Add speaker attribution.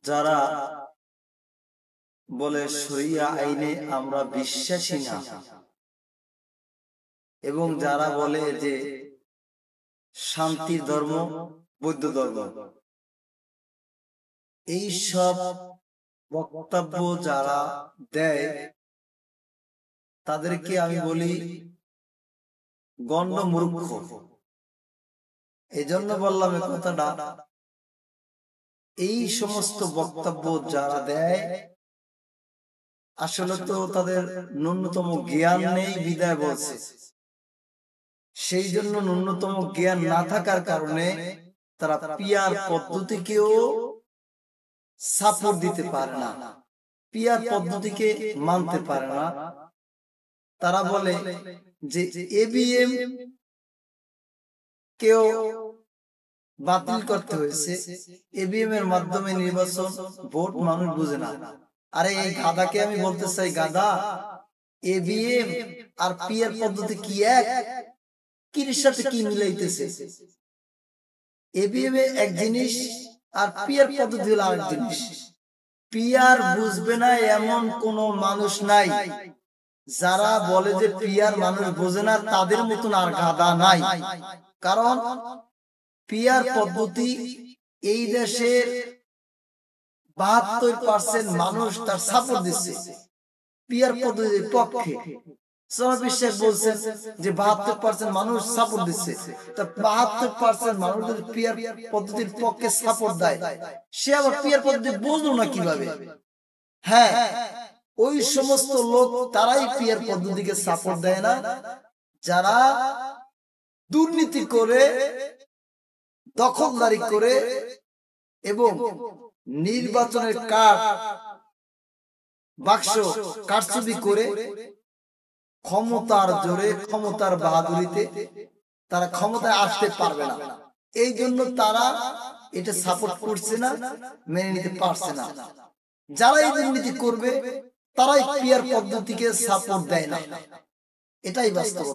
Speaker 1: যারা বলে শরিয়া আইনে আমরা বিশ্বাসী না, এবং যারা বলে যে শান্তির ধর্ম বৌদ্ধ ধর্ম, এই সব বক্তব্য যারা দেয় তাদেরকে আমি বলি গণ্য মূর্খ। এই জন্য বললাম এই কথাটা, এই সমস্ত বক্তব্য যারা দেয় আসলে তো তাদের ন্যূনতম জ্ঞান নেই বিদায় বলছে। সেই জন্য ন্যূনতম জ্ঞান না থাকার কারণে তারা পিয়ার পদ্ধতিকেও সাপোর্ট দিতে পারে না, পিয়ার পদ্ধতিকে মানতে পারে না। তারা বলে যে এবিএম কেও বাতিল করতে হয়েছে, এবিএম এর মাধ্যমে নির্বাচন ভোট মানুষ বুঝে না। আরে এই গাধাকে আমি বলতে চাই, গাধা, এবিএম আর পিয়ার পদ্ধতি কি এক? কির সাথে কি মিলাইতেছে? এবিএম এক জিনিস আর পিয়ার পদ্ধতি হলো আরেক জিনিস। পিয়ার বুঝবে না এমন কোন মানুষ নাই। যারা বলে যে পিয়ার মানুষ বোঝে না, তাদের মতন আর গাধা নাই। কারণ পিয়ার পদ্ধতি এই দেশের 72% মানুষ তার সাপোর্ট দিচ্ছে পিয়ার পদ্ধতির পক্ষে। বিশ্বাস বলছেন যে 72% মানুষ সাপোর্ট দিচ্ছে, তা 72% মানুষ যদি পিয়ার পদ্ধতির পক্ষে সাপোর্ট দেয়, সে আবার পিয়ার পদ্ধতি বুঝলো না কিভাবে? হ্যাঁ, ওই সমস্ত লোক তারাই পিয়ার পদ্ধতিকে সাপোর্ট দেয় না যারা দুর্নীতি করে, দখলদারি করে এবং নির্বাচনের কার্ড বাক্স কারচুপি করে ক্ষমতার জোরে, ক্ষমতার বাহাদুরিতে তারা ক্ষমতায় আসতে পারবে না। এই জন্য তারা এটা সাপোর্ট করছে না, মেনে নিতে পারছে না। যারা এই দুর্নীতি করবে তারাই পিয়ার পদ্ধতিকে সাপোর্ট দেয় না, এটাই বাস্তব।